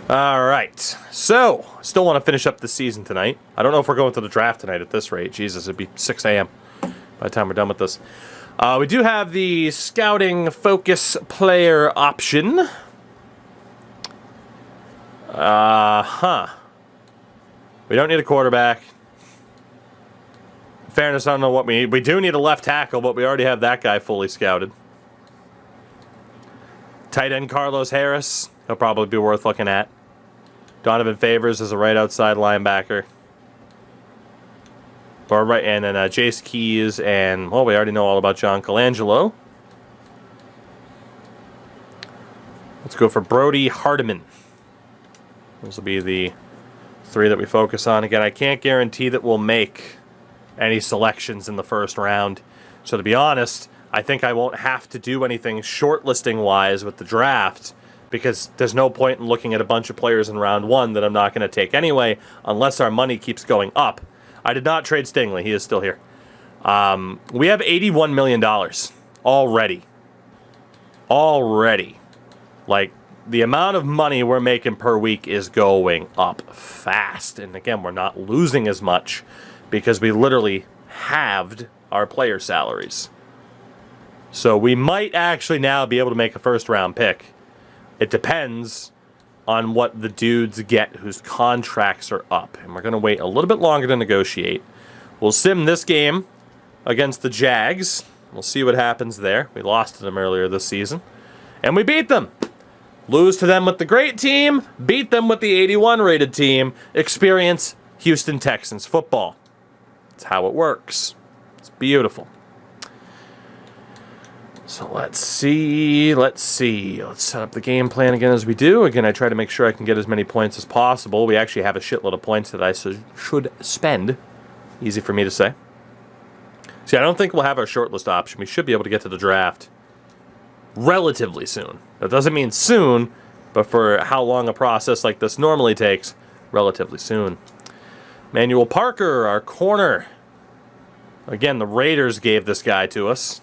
All right. So, still want to finish up the season tonight. I don't know if we're going to the draft tonight at this rate. Jesus, it'd be 6 a.m. by the time we're done with this. We do have the scouting focus player option. We don't need a quarterback. In fairness, I don't know what we need. We do need a left tackle, but we already have that guy fully scouted. Tight end Carlos Harris. He'll probably be worth looking at. Donovan Favors is a right outside linebacker. Or right, and then Jace Keys, and, well, we already know all about John Colangelo. Let's go for Brody Hardiman. Those will be the 3 that we focus on. Again, I can't guarantee that we'll make any selections in the first round. So to be honest, I think I won't have to do anything shortlisting-wise with the draft, because there's no point in looking at a bunch of players in round 1 that I'm not going to take anyway, unless our money keeps going up. I did not trade Stingley. He is still here. We have $81 million already. Already. Like, the amount of money we're making per week is going up fast. And again, we're not losing as much because we literally halved our player salaries. So we might actually now be able to make a first-round pick. It depends on what the dudes get whose contracts are up. And we're going to wait a little bit longer to negotiate. We'll sim this game against the Jags. We'll see what happens there. We lost to them earlier this season. And we beat them. Lose to them with the great team. Beat them with the 81 rated team. Experience Houston Texans football. That's how it works. It's beautiful. So let's see. Let's set up the game plan again as we do. Again, I try to make sure I can get as many points as possible. We actually have a shitload of points that I should spend. Easy for me to say. See, I don't think we'll have our shortlist option. We should be able to get to the draft relatively soon. That doesn't mean soon, but for how long a process like this normally takes, relatively soon. Manuel Parker, our corner. Again, the Raiders gave this guy to us.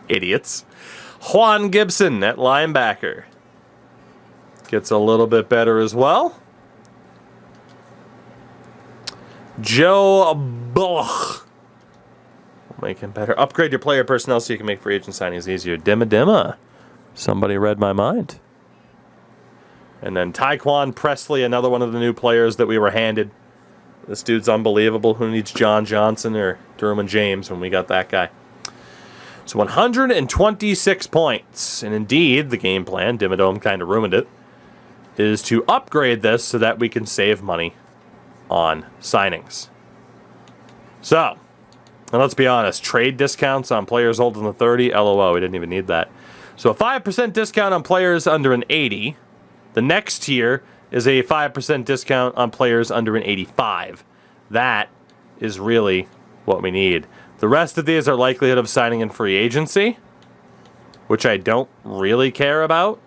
Idiots. Juan Gibson at linebacker. Gets a little bit better as well. Joe Bullock. Make him better. Upgrade your player personnel so you can make free agent signings easier. Dimma. Somebody read my mind. And then Tyquan Presley, another one of the new players that we were handed. This dude's unbelievable. Who needs John Johnson or Derwin James when we got that guy? So 126 points. And indeed, the game plan, Dimmadome kind of ruined it, is to upgrade this so that we can save money on signings. So, and let's be honest, trade discounts on players older than 30, LOL, we didn't even need that. So a 5% discount on players under an 80. The next tier is a 5% discount on players under an 85. That is really what we need. The rest of these are likelihood of signing in free agency, which I don't really care about.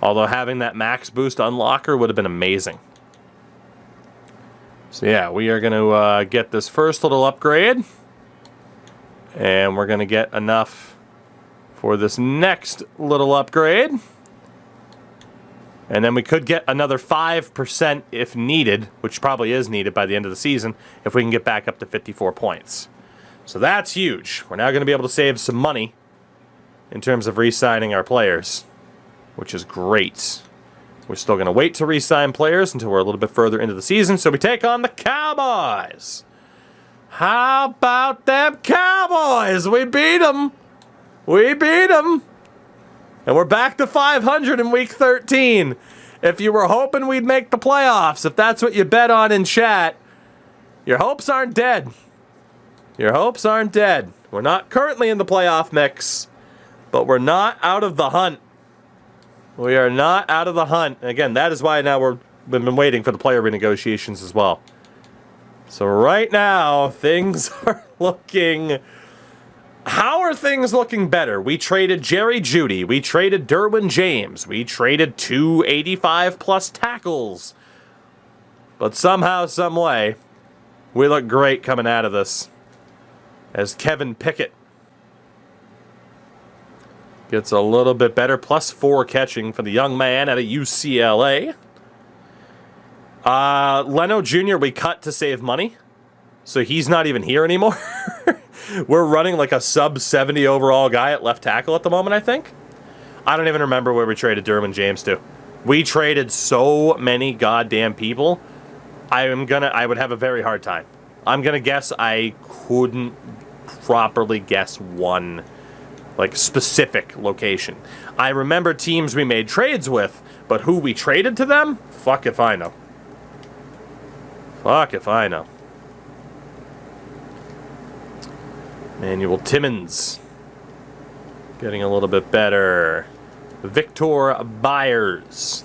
Although having that max boost unlocker would have been amazing. So yeah, we are going to get this first little upgrade. And we're going to get enough for this next little upgrade. And then we could get another 5% if needed, which probably is needed by the end of the season, if we can get back up to 54 points. So that's huge. We're now going to be able to save some money in terms of re-signing our players, which is great. We're still going to wait to re-sign players until we're a little bit further into the season, so we take on the Cowboys. How about them Cowboys? We beat them. We beat them. And we're back to 500 in week 13. If you were hoping we'd make the playoffs, if that's what you bet on in chat, your hopes aren't dead. Your hopes aren't dead. We're not currently in the playoff mix, but we're not out of the hunt. We are not out of the hunt. Again, that is why now we've been waiting for the player renegotiations as well. So right now, things are looking... How are things looking better? We traded Jerry Jeudy. We traded Derwin James. We traded 2 85-plus tackles. But somehow, some way, we look great coming out of this. As Kevin Pickett gets a little bit better. +4 catching for the young man out of UCLA. Leno Jr. we cut to save money. So he's not even here anymore. We're running like a sub-70 overall guy at left tackle at the moment, I think. I don't even remember where we traded Derwin James to. We traded so many goddamn people. I would have a very hard time. I'm gonna guess I couldn't properly guess one, like, specific location. I remember teams we made trades with, but who we traded to them? Fuck if I know. Fuck if I know. Manuel Timmons getting a little bit better. Victor Byers,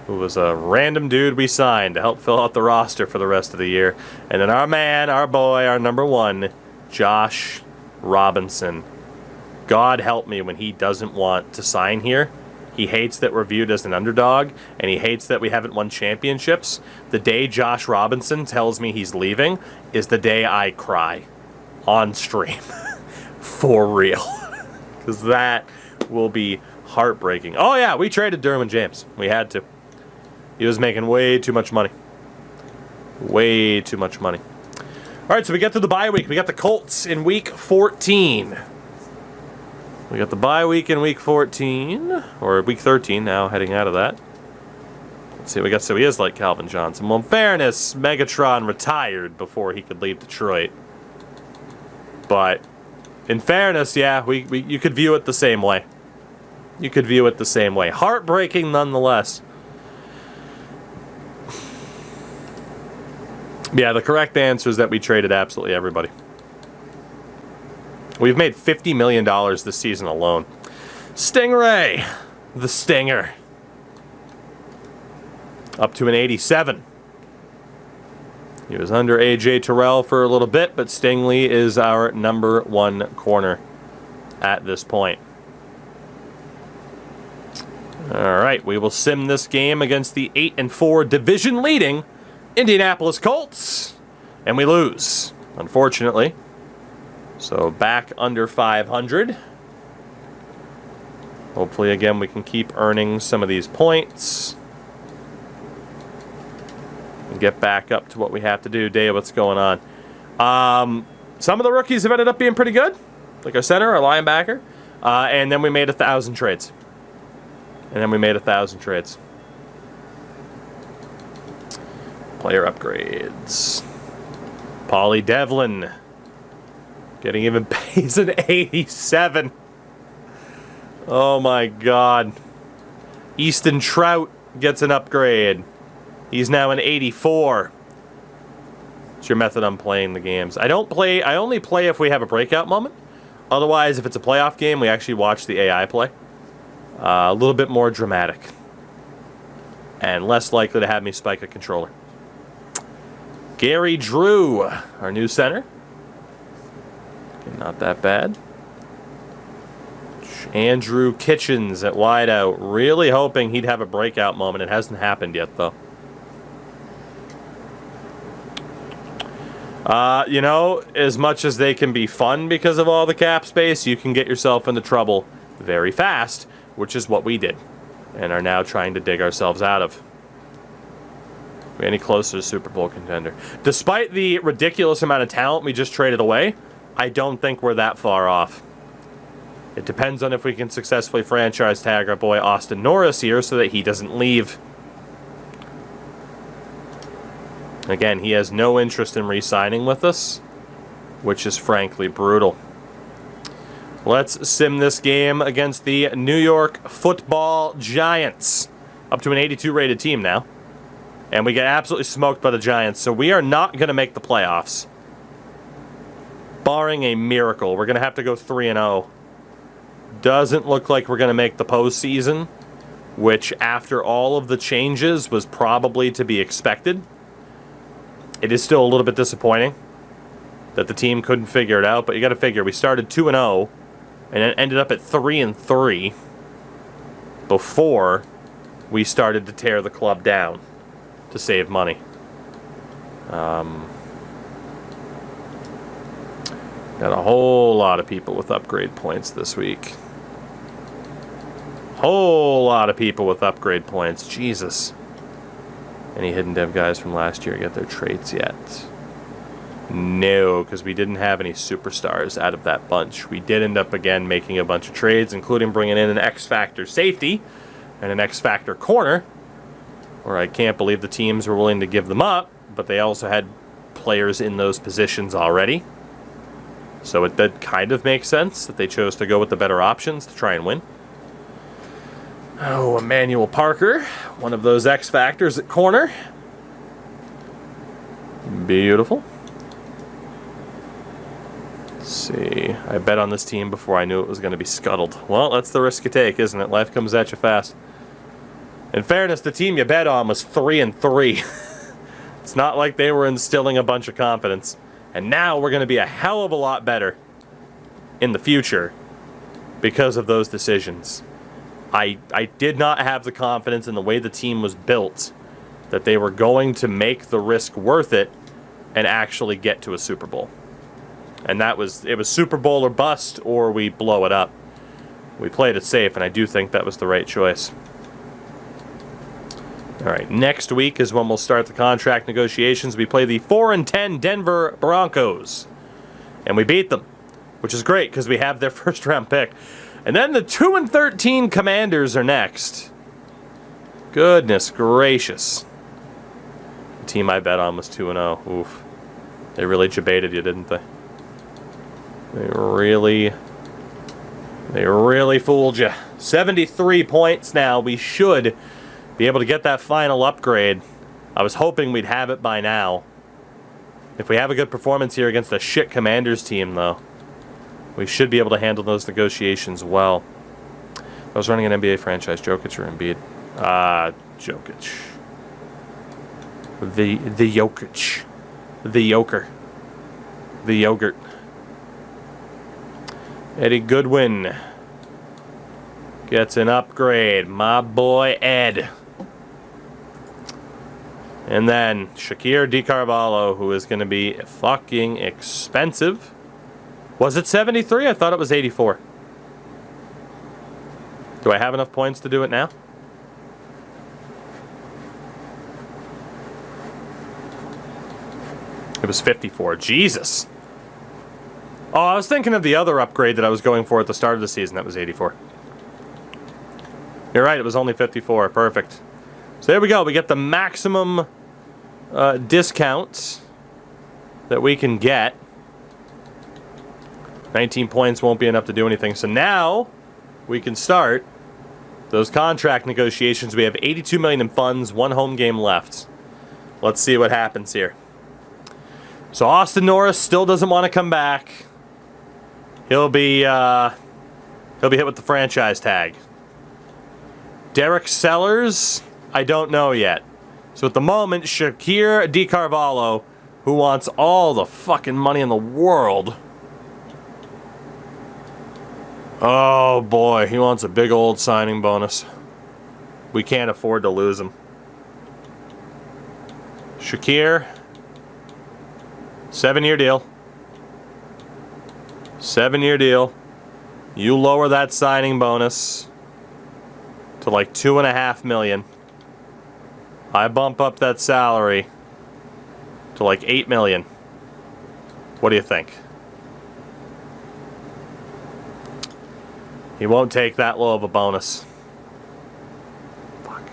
who was a random dude we signed to help fill out the roster for the rest of the year. And then our man, our boy, our number one, Josh Robinson. God help me when he doesn't want to sign here. He hates that we're viewed as an underdog, and he hates that we haven't won championships. The day Josh Robinson tells me he's leaving is the day I cry on stream. For real. Because that will be heartbreaking. Oh yeah, we traded Derwin James. We had to. He was making way too much money. Way too much money. All right, so we get to the bye week. We got the Colts in week 14. We got the bye week in week 14, or week 13 now, heading out of that. Let's see, we got, so he is like Calvin Johnson. Well, in fairness, Megatron retired before he could leave Detroit. But in fairness, yeah, you could view it the same way. You could view it the same way. Heartbreaking nonetheless. Yeah, the correct answer is that we traded absolutely everybody. We've made $50 million this season alone. Stingray, the Stinger. Up to an 87. He was under A.J. Terrell for a little bit, but Stingley is our number one corner at this point. All right, we will sim this game against the 8-4 division-leading Indianapolis Colts, and we lose, unfortunately. So back under 500. Hopefully, again, we can keep earning some of these points and get back up to what we have to do. Dave, what's going on? Some of the rookies have ended up being pretty good, like our center, our linebacker, and then we made 1,000 trades. Player upgrades. Paulie Devlin getting even pays an 87. Oh my God. Easton Trout gets an upgrade. He's now an 84. It's your method on playing the games. I only play if we have a breakout moment. Otherwise, if it's a playoff game, we actually watch the AI play. A little bit more dramatic. And less likely to have me spike a controller. Gary Drew, our new center. Okay, not that bad. Andrew Kitchens at wideout. Really hoping he'd have a breakout moment. It hasn't happened yet, though. You know, as much as they can be fun because of all the cap space, you can get yourself into trouble very fast, which is what we did, and are now trying to dig ourselves out of. We're any closer to Super Bowl contender. Despite the ridiculous amount of talent we just traded away, I don't think we're that far off. It depends on if we can successfully franchise tag our boy Austin Norris here so that he doesn't leave. Again, he has no interest in re-signing with us, which is frankly brutal. Let's sim this game against the New York Football Giants. Up to an 82 rated team now. And we get absolutely smoked by the Giants, so we are not going to make the playoffs. Barring a miracle, we're going to have to go 3-0. Doesn't look like we're going to make the postseason, which after all of the changes was probably to be expected. It is still a little bit disappointing that the team couldn't figure it out, but you got to figure we started 2-0 and it ended up at 3-3 before we started to tear the club down to save Got a whole lot of people with upgrade points this week. Whole lot of people with upgrade points. Jesus. Any hidden dev guys from last year get their traits yet? No, because we didn't have any superstars out of that bunch. We did end up, again, making a bunch of trades, including bringing in an X-Factor safety and an X-Factor corner, where I can't believe the teams were willing to give them up, but they also had players in those positions already. So it did kind of make sense that they chose to go with the better options to try and win. Oh, Emmanuel Parker, one of those X Factors at corner. Beautiful. Let's see. I bet on this team before I knew it was going to be scuttled. Well, that's the risk you take, isn't it? Life comes at you fast. In fairness, the team you bet on was 3-3. It's not like they were instilling a bunch of confidence. And now we're going to be a hell of a lot better in the future because of those decisions. I did not have the confidence in the way the team was built that they were going to make the risk worth it and actually get to a Super Bowl. And it was Super Bowl or bust, or we blow it up. We played it safe, and I do think that was the right choice. All right, next week is when we'll start the contract negotiations. We play the 4-10 Denver Broncos, and we beat them, which is great because we have their first-round pick. And then the 2-13 Commanders are next. Goodness gracious. The team I bet on was 2-0. Oof. They really jebaited you, didn't they? They really fooled you. 73 points now. We should be able to get that final upgrade. I was hoping we'd have it by now. If we have a good performance here against a shit Commanders team, though, we should be able to handle those negotiations well. I was running an NBA franchise, Jokic or Embiid? Jokic. The Jokic. The Joker. The yogurt. Eddie Goodwin gets an upgrade. My boy Ed. And then Shakir DiCarvalho, who is going to be fucking expensive. Was it 73? I thought it was 84. Do I have enough points to do it now? It was 54. Jesus. Oh, I was thinking of the other upgrade that I was going for at the start of the season. That was 84. You're right. It was only 54. Perfect. So there we go. We get the maximum discount that we can get. 19 points won't be enough to do anything. So now we can start those contract negotiations. We have $82 million in funds, one home game left. Let's see what happens here. So Austin Norris still doesn't want to come back. He'll be hit with the franchise tag. Derek Sellers, I don't know yet. So at the moment, Shakir DiCarvalho, who wants all the fucking money in the world. Oh boy, he wants a big old signing bonus. We can't afford to lose him. Shakir, 7-year deal. 7-year deal. You lower that signing bonus to like $2.5 million. I bump up that salary to like $8 million. What do you think? He won't take that low of a bonus. Fuck.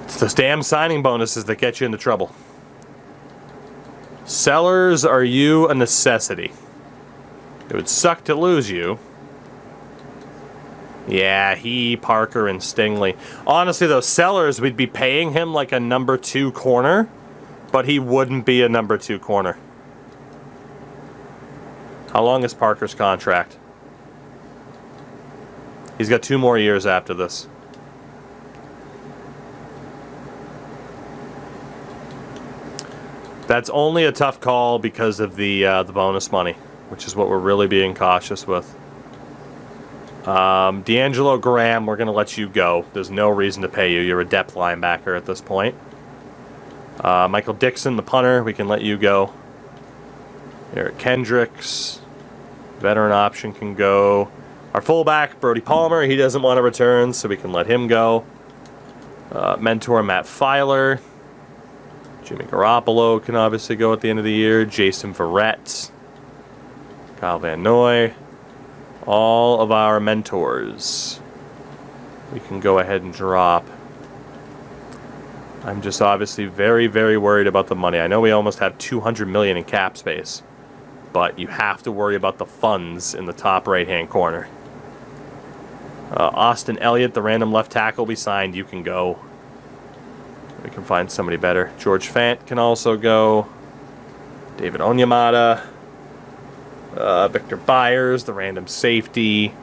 It's those damn signing bonuses that get you into trouble. Sellers, are you a necessity? It would suck to lose you. Yeah, Parker, and Stingley. Honestly, though, Sellers, we'd be paying him like a number 2 corner, but he wouldn't be a number 2 corner. How long is Parker's contract? He's got 2 more years after this. That's only a tough call because of the bonus money, which is what we're really being cautious with. D'Angelo Graham, we're going to let you go. There's no reason to pay you. You're a depth linebacker at this point. Michael Dixon, the punter, we can let you go. Eric Kendricks. Veteran option can go. Our fullback, Brody Palmer, he doesn't want to return, so we can let him go. Mentor, Matt Filer. Jimmy Garoppolo can obviously go at the end of the year. Jason Verrett. Kyle Van Noy. All of our mentors. We can go ahead and drop. I'm just obviously very, very worried about the money. I know we almost have $200 million in cap space, but you have to worry about the funds in the top right-hand corner. Austin Elliott, the random left tackle we signed, you can go. We can find somebody better. George Fant can also go. David Onyemata. Victor Byers, the random safety.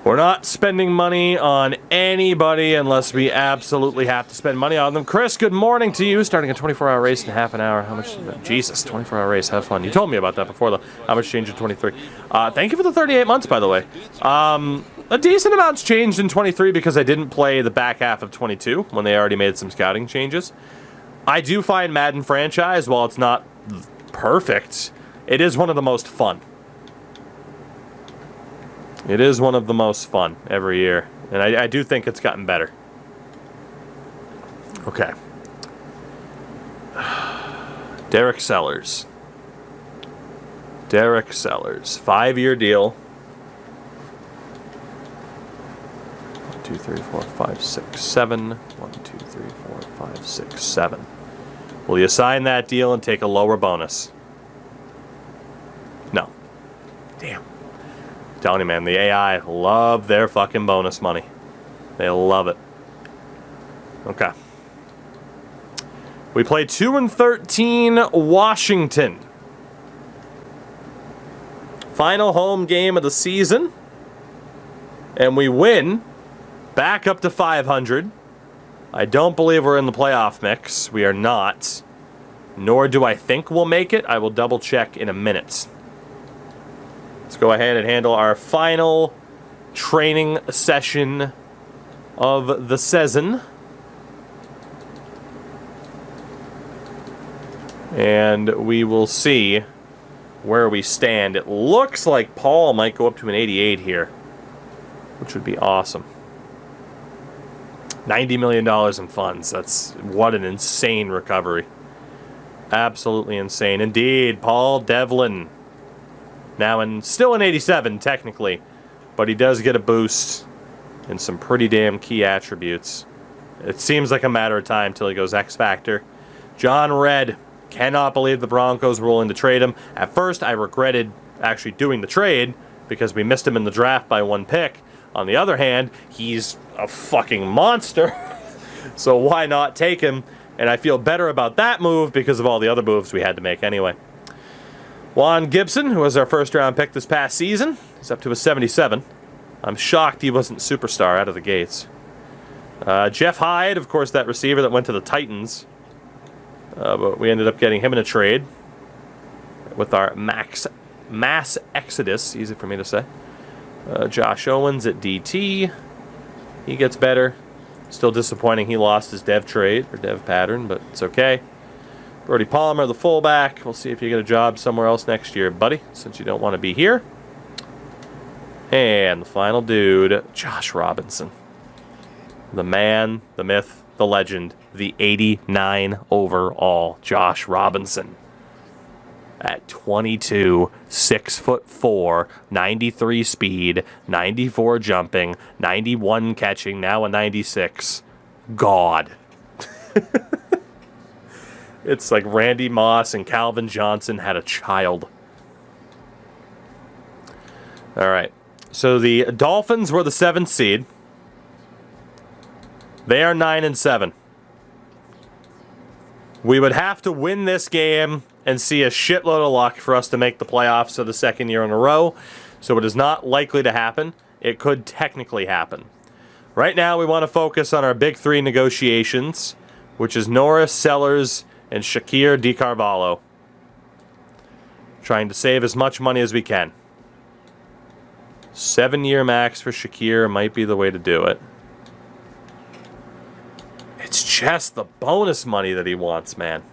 We're not spending money on anybody unless we absolutely have to spend money on them. Chris, good morning to you. Starting a 24-hour race in half an hour. How much? Jesus, 24-hour race. Have fun. You told me about that before, though. How much changed in 23? Thank you for the 38 months, by the way. A decent amount's changed in 23 because I didn't play the back half of 22 when they already made some scouting changes. I do find Madden franchise, while it's not perfect, it is one of the most fun. It is one of the most fun every year. And I do think it's gotten better. Okay. Derek Sellers. Derek Sellers. 5-year deal. 1, 2, 3, 4, 5, 6, 7. 1, 2, 3, 4, 5, 6, 7. Will you sign that deal and take a lower bonus? No. Damn. Telling you, man, the AI love their fucking bonus money. They love it. Okay. We play 2-13 Washington. Final home game of the season. And we win. Back up to 500. I don't believe we're in the playoff mix. We are not. Nor do I think we'll make it. I will double check in a minute. Let's go ahead and handle our final training session of the season. And we will see where we stand. It looks like Paul might go up to an 88 here, which would be awesome. $90 million in funds. That's what an insane recovery. Absolutely insane. Indeed, Paul Devlin. Now, still an 87, technically, but he does get a boost in some pretty damn key attributes. It seems like a matter of time till he goes X Factor. John Redd. Cannot believe the Broncos were willing to trade him. At first, I regretted actually doing the trade because we missed him in the draft by 1 pick. On the other hand, he's a fucking monster, so why not take him? And I feel better about that move because of all the other moves we had to make anyway. Juan Gibson, who was our first-round pick this past season, is up to a 77. I'm shocked he wasn't superstar out of the gates. Jeff Hyde, of course, that receiver that went to the Titans. But we ended up getting him in a trade with our mass exodus, easy for me to say. Josh Owens at DT. He gets better. Still disappointing he lost his dev trade, or dev pattern, but it's okay. Brody Palmer, the fullback. We'll see if you get a job somewhere else next year, buddy, since you don't want to be here. And the final dude, Josh Robinson. The man, the myth, the legend, the 89 overall, Josh Robinson. At 22, 6'4", 93 speed, 94 jumping, 91 catching, now a 96. God. It's like Randy Moss and Calvin Johnson had a child. All right. So the Dolphins were the 7th seed. They are 9-7. We would have to win this game and see a shitload of luck for us to make the playoffs for the 2nd year in a row. So it is not likely to happen. It could technically happen. Right now, we want to focus on our big 3 negotiations, which is Norris, Sellers, and Shakir DiCarvalho. Trying to save as much money as we can. 7-year max for Shakir might be the way to do it. It's just the bonus money that he wants, man.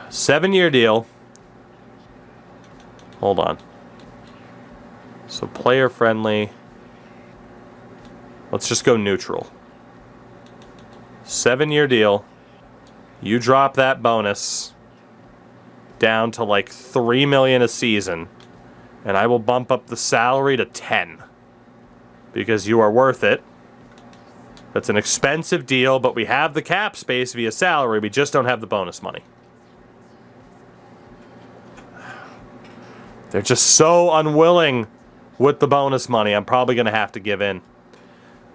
7-year deal, Hold on. So player friendly. Let's just go neutral. 7-year deal. You drop that bonus down to like $3 million a season, and I will bump up the salary to 10 because you are worth it. That's an expensive deal, but we have the cap space via salary. We just don't have the bonus money. They're just so unwilling with the bonus money. I'm probably going to have to give in.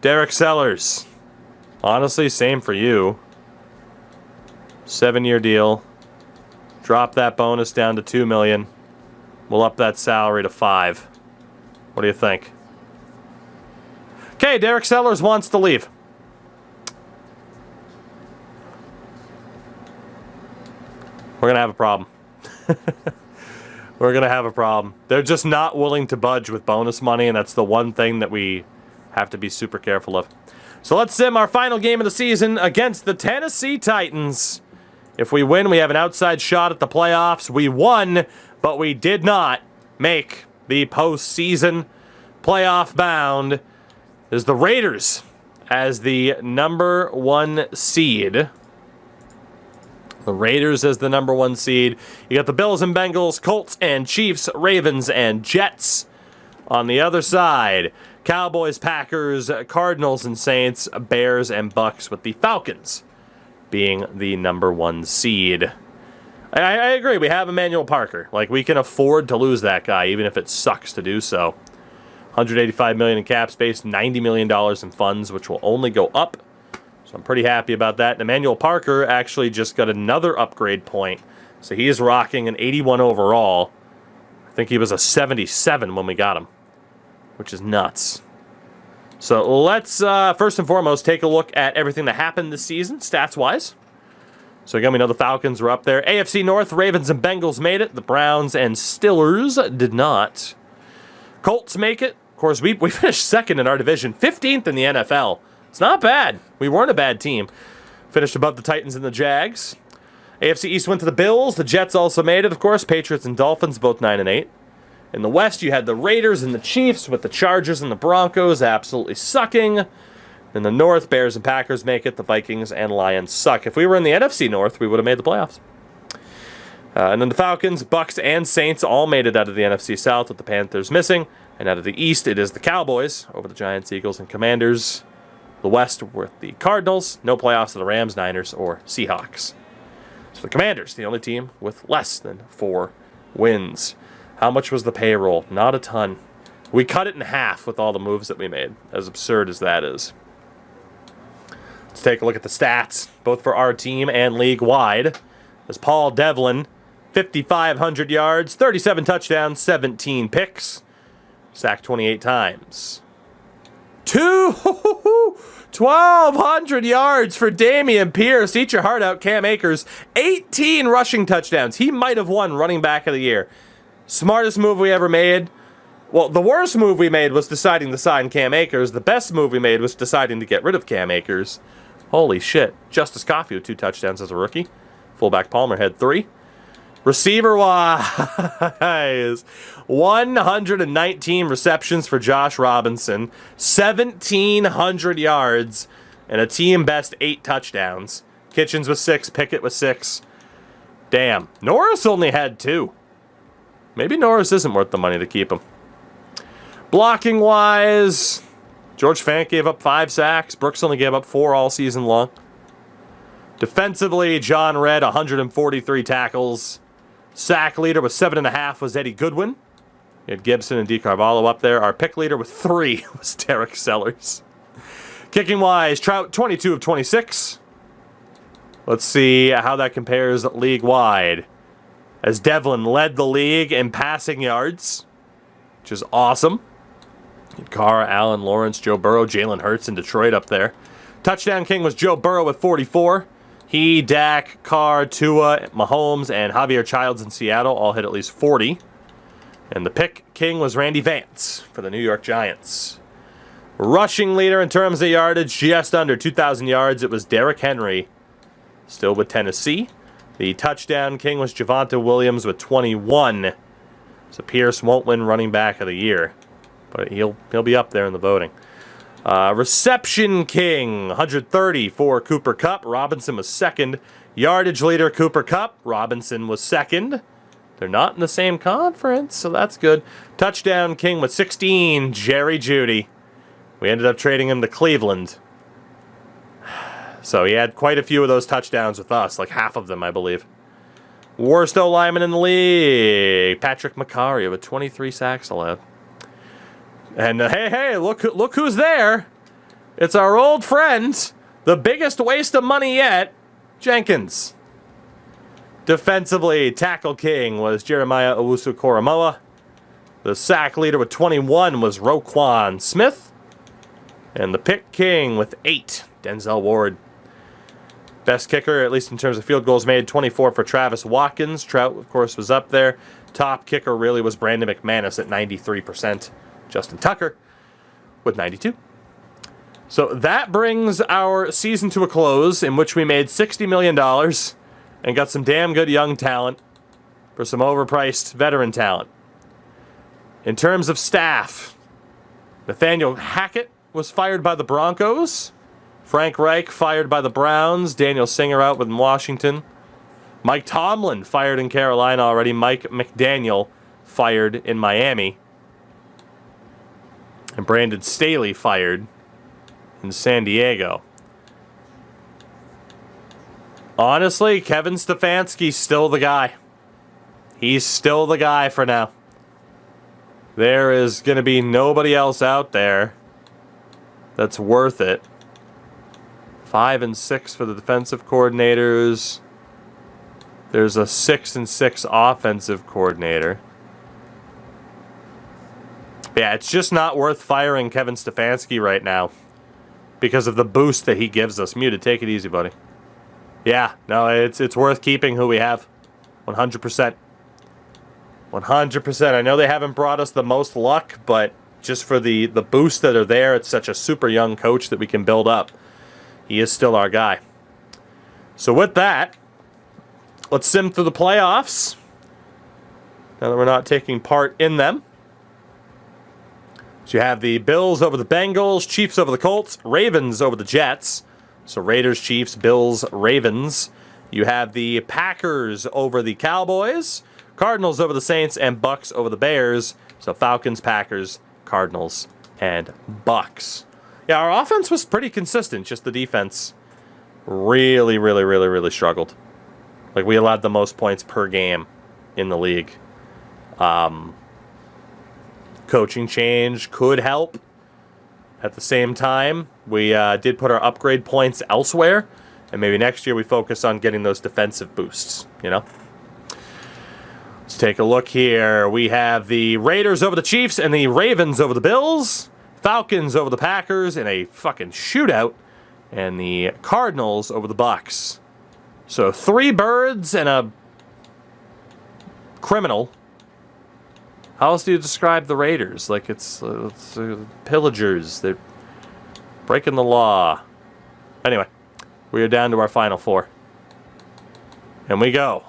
Derek Sellers. Honestly, same for you. 7-year deal. Drop that bonus down to $2 million. We'll up that salary to 5. What do you think? Okay, Derek Sellers wants to leave. We're going to have a problem. We're going to have a problem. They're just not willing to budge with bonus money, and that's the one thing that we have to be super careful of. So let's sim our final game of the season against the Tennessee Titans. If we win, we have an outside shot at the playoffs. We won, but we did not make the postseason. Playoff bound is the Raiders as the number 1 seed. The Raiders as the number 1 seed. You got the Bills and Bengals, Colts and Chiefs, Ravens and Jets. On the other side, Cowboys, Packers, Cardinals and Saints, Bears and Bucks, with the Falcons being the number 1 seed. I agree. We have Emmanuel Parker. Like, we can afford to lose that guy, even if it sucks to do so. $185 million in cap space, $90 million in funds, which will only go up. So I'm pretty happy about that. And Emmanuel Parker actually just got another upgrade point. So he is rocking an 81 overall. I think he was a 77 when we got him, which is nuts. So let's, first and foremost, take a look at everything that happened this season, stats-wise. So again, we know the Falcons were up there. AFC North, Ravens and Bengals made it. The Browns and Steelers did not. Colts make it. Of course, we finished second in our division, 15th in the NFL. It's not bad. We weren't a bad team. Finished above the Titans and the Jags. AFC East went to the Bills. The Jets also made it, of course. Patriots and Dolphins, both 9-8. In the West, you had the Raiders and the Chiefs, with the Chargers and the Broncos absolutely sucking. In the North, Bears and Packers make it. The Vikings and Lions suck. If we were in the NFC North, we would have made the playoffs. And then the Falcons, Bucks, and Saints all made it out of the NFC South, with the Panthers missing. And out of the East, it is the Cowboys over the Giants, Eagles, and Commanders. The West with the Cardinals. No playoffs to the Rams, Niners, or Seahawks. So the Commanders, the only team with less than 4 wins. How much was the payroll? Not a ton. We cut it in half with all the moves that we made, as absurd as that is. Let's take a look at the stats, both for our team and league-wide. As Paul Devlin, 5,500 yards, 37 touchdowns, 17 picks. Sacked 28 times. 1,200 yards for Dameon Pierce. Eat your heart out, Cam Akers. 18 rushing touchdowns. He might have won running back of the year. Smartest move we ever made. Well, the worst move we made was deciding to sign Cam Akers. The best move we made was deciding to get rid of Cam Akers. Holy shit. Justice Coffey with 2 touchdowns as a rookie. Fullback Palmer had 3. Receiver-wise, 119 receptions for Josh Robinson, 1,700 yards, and a team-best 8 touchdowns. Kitchens with 6, Pickett with 6. Damn. Norris only had 2. Maybe Norris isn't worth the money to keep him. Blocking-wise, George Fant gave up 5 sacks. Brooks only gave up 4 all season long. Defensively, John Redd, 143 tackles. Sack leader with 7.5 was Eddie Goodwin. We had Gibson and DeCarvalho up there. Our pick leader with 3 was Derek Sellers. Kicking-wise, Trout, 22 of 26. Let's see how that compares league-wide. As Devlin led the league in passing yards, which is awesome. Carr, Allen, Lawrence, Joe Burrow, Jalen Hurts in Detroit up there. Touchdown king was Joe Burrow with 44. He, Dak, Carr, Tua, Mahomes, and Javier Childs in Seattle all hit at least 40. And the pick king was Randy Vance for the New York Giants. Rushing leader in terms of yardage, just under 2,000 yards, it was Derrick Henry, still with Tennessee. The touchdown king was Javonte Williams with 21. So Pierce won't win running back of the year, but he'll be up there in the voting. Reception king, 130 for Cooper Kupp. Robinson was second. Yardage leader, Cooper Kupp. Robinson was second. They're not in the same conference, so that's good. Touchdown king with 16, Jerry Jeudy. We ended up trading him to Cleveland. So he had quite a few of those touchdowns with us, like half of them, I believe. Worst O-lineman in the league, Patrick Makaria with 23 sacks allowed. And hey, look who's there. It's our old friend, the biggest waste of money yet, Jenkins. Defensively, tackle king was Jeremiah Owusu-Koramoah. The sack leader with 21 was Roquan Smith. And the pick king with 8, Denzel Ward. Best kicker, at least in terms of field goals made, 24 for Travis Watkins. Trout, of course, was up there. Top kicker really was Brandon McManus at 93%. Justin Tucker with 92. So that brings our season to a close, in which we made $60 million and got some damn good young talent for some overpriced veteran talent. In terms of staff, Nathaniel Hackett was fired by the Broncos. Frank Reich fired by the Browns. Daniel Singer out with Washington. Mike Tomlin fired in Carolina already. Mike McDaniel fired in Miami. And Brandon Staley fired in San Diego. Honestly, Kevin Stefanski's still the guy. He's still the guy for now. There is going to be nobody else out there that's worth it. 5 and 6 for the defensive coordinators. There's a 6 and 6 offensive coordinator. Yeah, it's just not worth firing Kevin Stefanski right now because of the boost that he gives us. Muted, take it easy, buddy. Yeah, no, it's worth keeping who we have. 100%. 100%. I know they haven't brought us the most luck, but just for the boosts that are there, it's such a super young coach that we can build up. He is still our guy. So with that, let's sim through the playoffs. Now that we're not taking part in them. So you have the Bills over the Bengals, Chiefs over the Colts, Ravens over the Jets. So Raiders, Chiefs, Bills, Ravens. You have the Packers over the Cowboys, Cardinals over the Saints, and Bucks over the Bears. So Falcons, Packers, Cardinals, and Bucks. Yeah, our offense was pretty consistent. Just the defense really struggled. Like, we allowed the most points per game in the league. Coaching change could help. At the same time, we did put our upgrade points elsewhere. And maybe next year we focus on getting those defensive boosts, you know? Let's take a look here. We have the Raiders over the Chiefs and the Ravens over the Bills. Falcons over the Packers in a fucking shootout. And the Cardinals over the Bucks. So 3 birds and a criminal. How else do you describe the Raiders? Like, it's pillagers. They're breaking the law. Anyway, we are down to our final 4. And we go.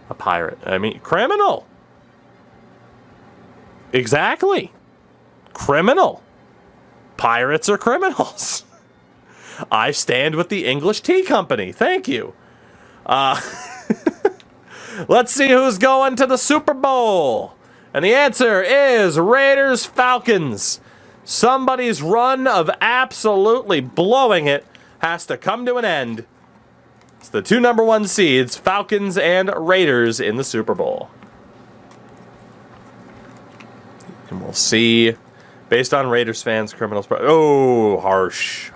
A pirate. I mean, criminal. Exactly. Criminal. Pirates are criminals. I stand with the English Tea Company. Thank you. Let's see who's going to the Super Bowl. And the answer is Raiders Falcons. Somebody's run of absolutely blowing it has to come to an end. It's the 2 number 1 seeds, Falcons and Raiders, in the Super Bowl. And we'll see. Based on Raiders fans, criminals... Oh, harsh.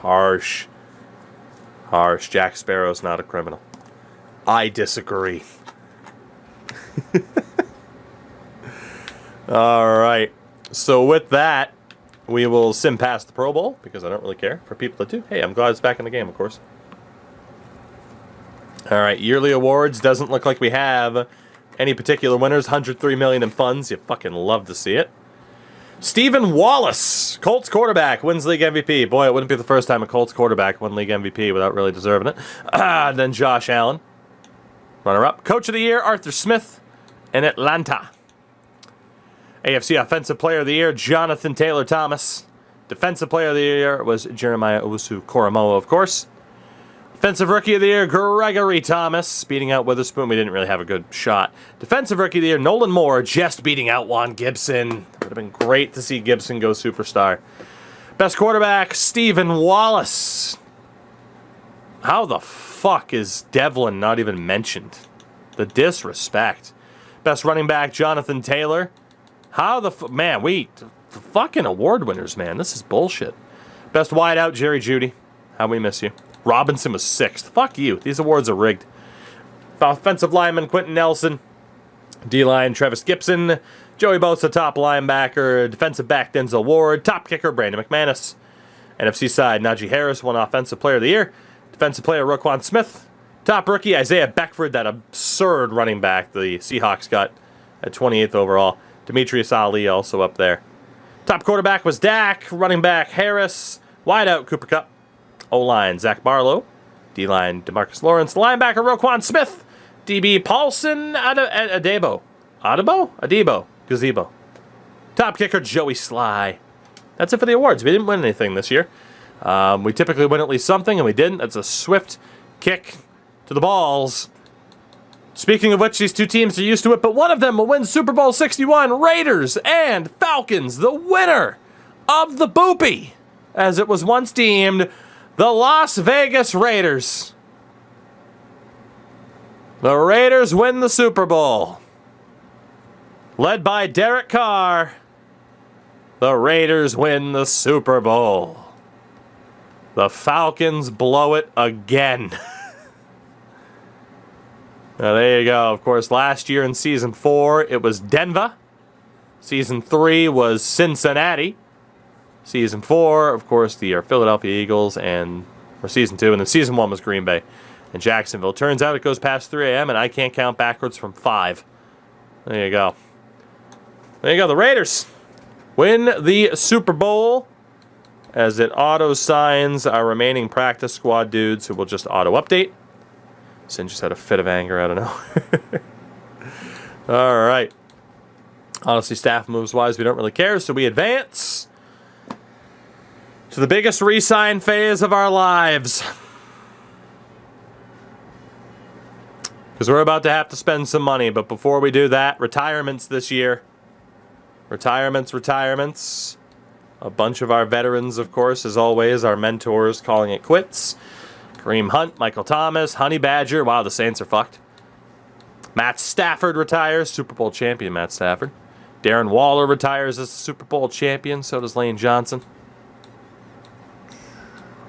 Jack Sparrow's not a criminal. I disagree. All right. So with that, we will sim past the Pro Bowl, because I don't really care for people that do. Hey, I'm glad it's back in the game, of course. All right, yearly awards. Doesn't look like we have any particular winners. $103 million in funds. You fucking love to see it. Stephen Wallace, Colts quarterback, wins league MVP. Boy, it wouldn't be the first time a Colts quarterback won league MVP without really deserving it. Then Josh Allen, runner-up. Coach of the year, Arthur Smith. in Atlanta. AFC Offensive Player of the Year, Jonathan Taylor Thomas. Defensive Player of the Year was Jeremiah Owusu-Koramoah, of course. Offensive Rookie of the Year, Gregory Thomas, beating out Witherspoon. We didn't really have a good shot. Defensive Rookie of the Year, Nolan Moore, just beating out Juan Gibson. Would have been great to see Gibson go superstar. Best quarterback, Stephen Wallace. How the fuck is Devlin not even mentioned? The disrespect. Best running back, Jonathan Taylor. How the man, the fucking award winners, man. This is bullshit. Best wideout, Jerry Jeudy. How we miss you. Robinson was 6th. Fuck you. These awards are rigged. Offensive lineman, Quentin Nelson. D-line, Travis Gibson. Joey Bosa, top linebacker. Defensive back, Denzel Ward. Top kicker, Brandon McManus. NFC side, Najee Harris won Offensive Player of the Year. Defensive player, Roquan Smith. Top rookie, Isaiah Beckwith, that absurd running back the Seahawks got at 28th overall. Demetrius Ali also up there. Top quarterback was Dak. Running back, Harris. Wideout, Cooper Kupp. O-line, Zach Barlow. D-line, DeMarcus Lawrence. Linebacker, Roquan Smith. DB, Paulson Adebo. Adebo. Gazebo. Top kicker, Joey Sly. That's it for the awards. We didn't win anything this year. We typically win at least something, and we didn't. That's a swift kick to the balls. Speaking of which, these two teams are used to it, but one of them will win Super Bowl 61. Raiders and Falcons, the winner of the Boopy, as it was once deemed, the Las Vegas Raiders. The Raiders win the Super Bowl. Led by Derek Carr, the Raiders win the Super Bowl. The Falcons blow it again. Now, there you go. Of course, last year in Season 4, it was Denver. Season 3 was Cincinnati. Season 4, of course, the Philadelphia Eagles, or Season 2, and then Season 1 was Green Bay and Jacksonville. Turns out it goes past 3 a.m., and I can't count backwards from 5. There you go. There you go. The Raiders win the Super Bowl as it auto-signs our remaining practice squad dudes who will just auto-update. Sin just had a fit of anger, I don't know. All right. Honestly, staff moves-wise, we don't really care, so we advance to the biggest re-sign phase of our lives. Because we're about to have to spend some money, but before we do that, retirements this year. Retirements. A bunch of our veterans, of course, as always, our mentors calling it quits. Kareem Hunt, Michael Thomas, Honey Badger. Wow, the Saints are fucked. Matt Stafford retires, Super Bowl champion Matt Stafford. Darren Waller retires as Super Bowl champion, so does Lane Johnson.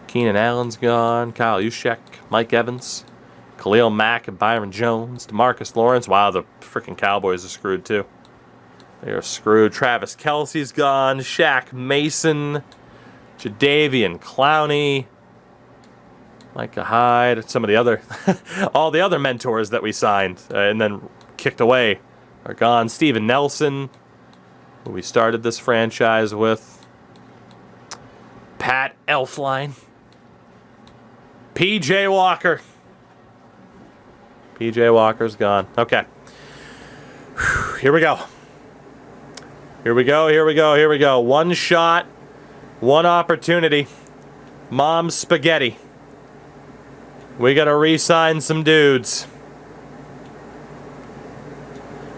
Keenan Allen's gone, Kyle Juszczyk, Mike Evans, Khalil Mack and Byron Jones, DeMarcus Lawrence. Wow, the freaking Cowboys are screwed too. They are screwed. Travis Kelce's gone, Shaq Mason, Jadeveon Clowney, Micah Hyde, some of the other, all the other mentors that we signed and then kicked away are gone. Steven Nelson, who we started this franchise with. Pat Elflein. P.J. Walker. P.J. Walker's gone. Okay. Here we go. Here we go. One shot, one opportunity. Mom's spaghetti. We got to re-sign some dudes.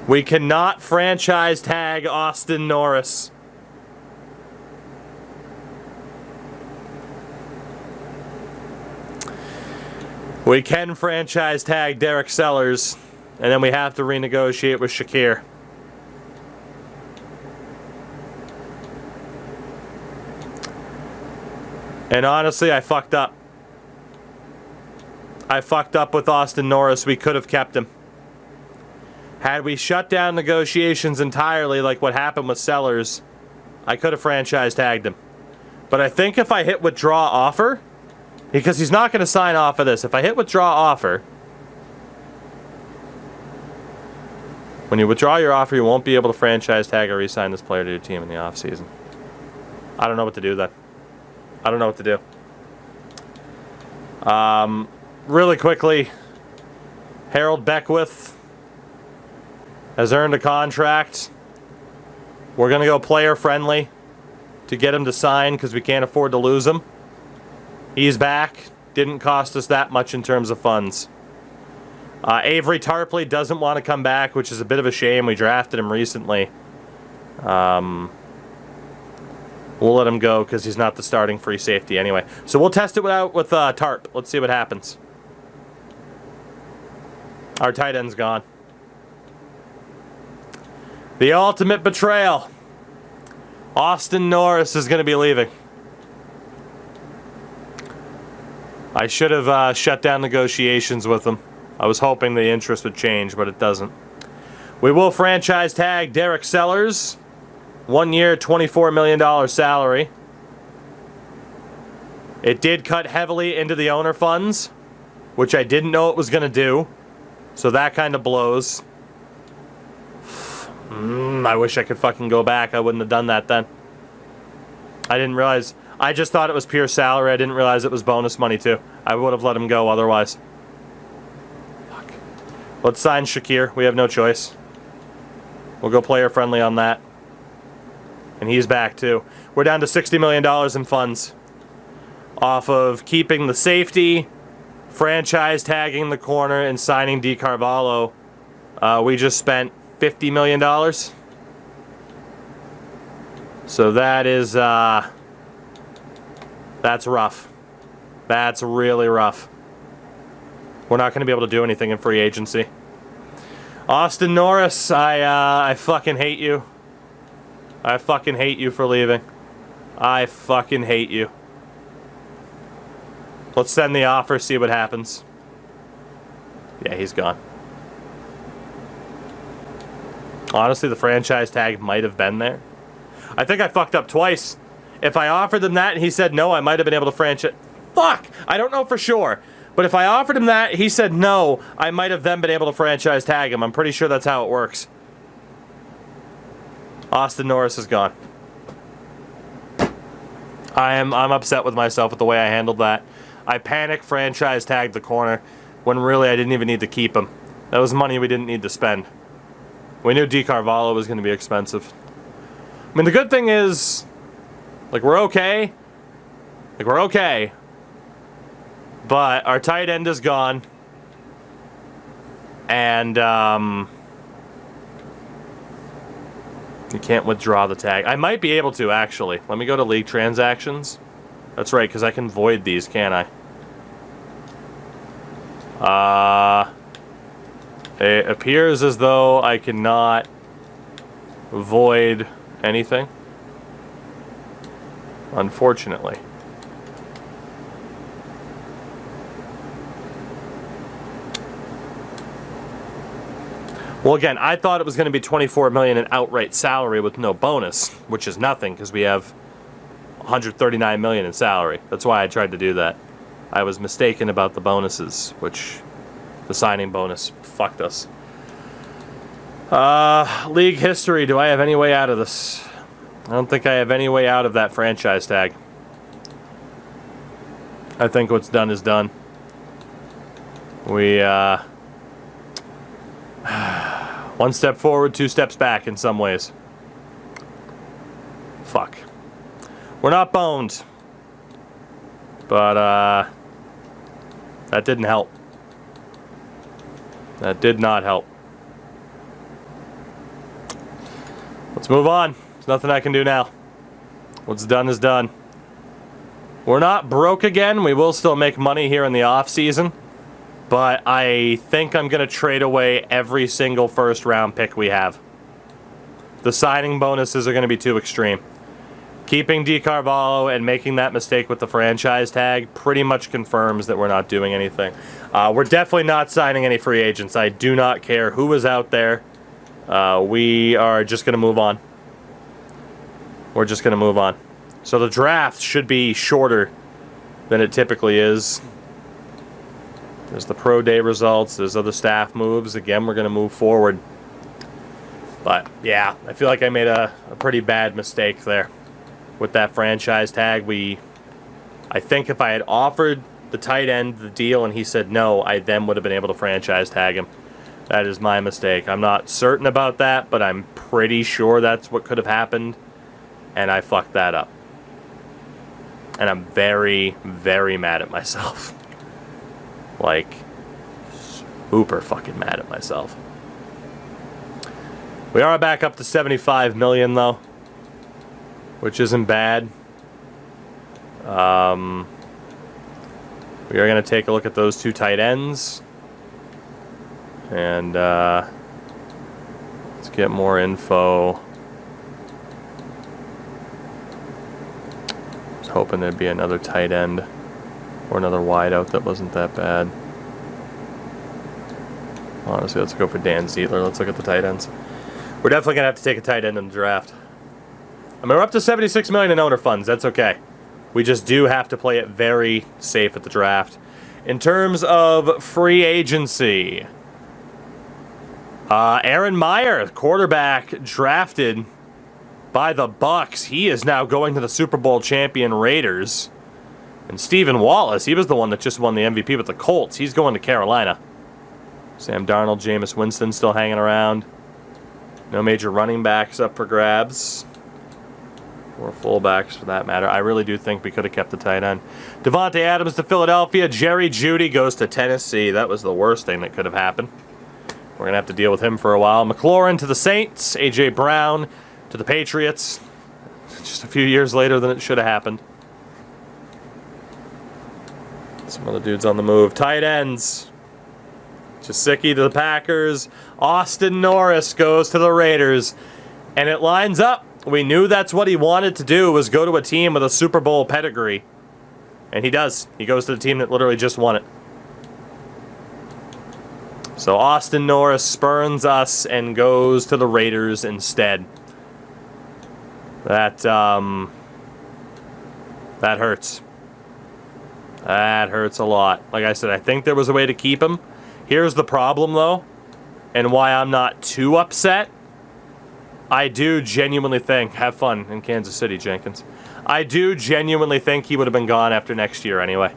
We cannot franchise tag Austin Norris. We can franchise tag Derek Sellers, and then we have to renegotiate with Shakir. And honestly, I fucked up. I fucked up with Austin Norris. We could have kept him. Had we shut down negotiations entirely like what happened with Sellers, I could have franchise tagged him. But I think if I hit withdraw offer, because he's not going to sign off of this. If I hit withdraw offer, when you withdraw your offer, you won't be able to franchise tag or re-sign this player to your team in the offseason. I don't know what to do then. I don't know what to do. Really quickly, Harold Beckwith. has earned a contract. We're going to go player friendly to get him to sign because we can't afford to lose him. He's back. Didn't cost us that much in terms of funds. Avery Tarpley doesn't want to come back, which is a bit of a shame. We drafted him recently. We'll let him go because he's not the starting free safety anyway. So we'll test it out with Tarp. Let's see what happens. Our tight end's gone. The ultimate betrayal. Austin Norris is going to be leaving. I should have shut down negotiations with him. I was hoping the interest would change, but it doesn't. We will franchise tag Derek Sellers. 1 year, $24 million salary. It did cut heavily into the owner funds, which I didn't know it was going to do. So that kind of blows. I wish I could fucking go back. I wouldn't have done that then. I didn't realize. I just thought it was pure salary. I didn't realize it was bonus money too. I would have let him go otherwise. Fuck. Let's sign Shakir. We have no choice. We'll go player friendly on that. And he's back too. We're down to $60 million in funds. Off of keeping the safety, franchise tagging the corner, and signing D. Carvalho. We just spent $50 million. So that is, that's rough. That's really rough. We're not going to be able to do anything in free agency. Austin Norris, I fucking hate you. I fucking hate you for leaving. I fucking hate you. Let's send the offer, see what happens. Yeah, he's gone. Honestly, the franchise tag might have been there. I think I fucked up twice. If I offered him that and he said no, I might have been able to franchise... Fuck! I don't know for sure. But if I offered him that, he said no, I might have then been able to franchise tag him. I'm pretty sure that's how it works. Austin Norris is gone. I'm upset with myself with the way I handled that. I panic franchise tagged the corner when really I didn't even need to keep him. That was money we didn't need to spend. We knew D. Carvalho was going to be expensive. I mean, the good thing is, like, we're okay. Like, we're okay. But our tight end is gone. And, you can't withdraw the tag. I might be able to, actually. Let me go to league transactions. That's right, because I can void these, can't I? It appears as though I cannot void anything. Unfortunately. Well, again, I thought it was going to be $24 million in outright salary with no bonus, which is nothing because we have $139 million in salary. That's why I tried to do that. I was mistaken about the bonuses, which the signing bonus fucked us. League history. Do I have any way out of this? I don't think I have any way out of that franchise tag. I think what's done is done. We, one step forward, two steps back in some ways. Fuck. We're not boned. But, that didn't help. That did not help. Let's move on. There's nothing I can do now. What's done is done. We're not broke again. We will still make money here in the off season. But I think I'm going to trade away every single first round pick we have. The signing bonuses are going to be too extreme. Keeping D. Carvalho and making that mistake with the franchise tag pretty much confirms that we're not doing anything. We're definitely not signing any free agents. I do not care who is out there. We are just going to move on. We're just going to move on. So the draft should be shorter than it typically is. There's the pro day results. There's other staff moves. Again, we're going to move forward. But, yeah, I feel like I made a pretty bad mistake there with that franchise tag. I think if I had offered the tight end the deal and he said no, I then would have been able to franchise tag him. That is my mistake. I'm not certain about that, but I'm pretty sure that's what could have happened. And I fucked that up. And I'm very, very mad at myself. Like, super fucking mad at myself. We are back up to 75 million, though. Which isn't bad. We are going to take a look at those two tight ends. And let's get more info. I was hoping there'd be another tight end or another wideout that wasn't that bad. Honestly, let's go for Dan Zietler. Let's look at the tight ends. We're definitely going to have to take a tight end in the draft. I mean, we're up to 76 million in owner funds. That's okay. We just do have to play it very safe at the draft. In terms of free agency, Aaron Meyer, quarterback drafted by the Bucs. He is now going to the Super Bowl champion Raiders. And Stephen Wallace, he was the one that just won the MVP with the Colts. He's going to Carolina. Sam Darnold, Jameis Winston still hanging around. No major running backs up for grabs. Or fullbacks, for that matter. I really do think we could have kept the tight end. Devontae Adams to Philadelphia. Jerry Jeudy goes to Tennessee. That was the worst thing that could have happened. We're going to have to deal with him for a while. McLaurin to the Saints. A.J. Brown to the Patriots. Just a few years later than it should have happened. Some other dudes on the move. Tight ends. Gesicki to the Packers. Austin Norris goes to the Raiders. And it lines up. We knew that's what he wanted to do, was go to a team with a Super Bowl pedigree. And he does. He goes to the team that literally just won it. So Austin Norris spurns us and goes to the Raiders instead. That hurts. That hurts a lot. Like I said, I think there was a way to keep him. Here's the problem, though, and why I'm not too upset. I do genuinely think, have fun in Kansas City, Jenkins. I do genuinely think he would have been gone after next year anyway.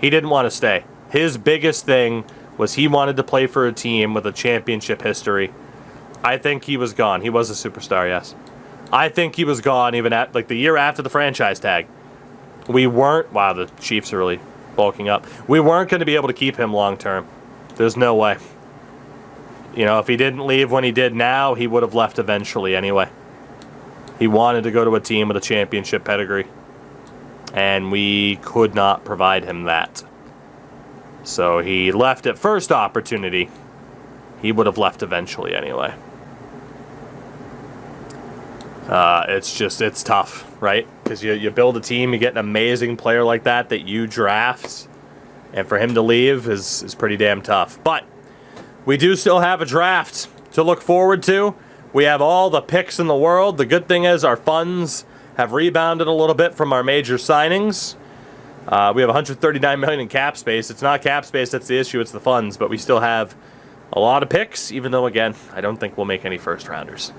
He didn't want to stay. His biggest thing was he wanted to play for a team with a championship history. I think he was gone. He was a superstar, yes. I think he was gone even at like the year after the franchise tag. We weren't, wow, the Chiefs are really bulking up. We weren't going to be able to keep him long term. There's no way. You know, if he didn't leave when he did now, he would have left eventually anyway. He wanted to go to a team with a championship pedigree. And we could not provide him that. So he left at first opportunity. He would have left eventually anyway. It's tough, right? Because you build a team, you get an amazing player like that you draft, and for him to leave is pretty damn tough. But we do still have a draft to look forward to. We have all the picks in the world. The good thing is our funds have rebounded a little bit from our major signings. We have 139 million in cap space. It's not cap space that's the issue, it's the funds. But we still have a lot of picks, even though, again, I don't think we'll make any first rounders.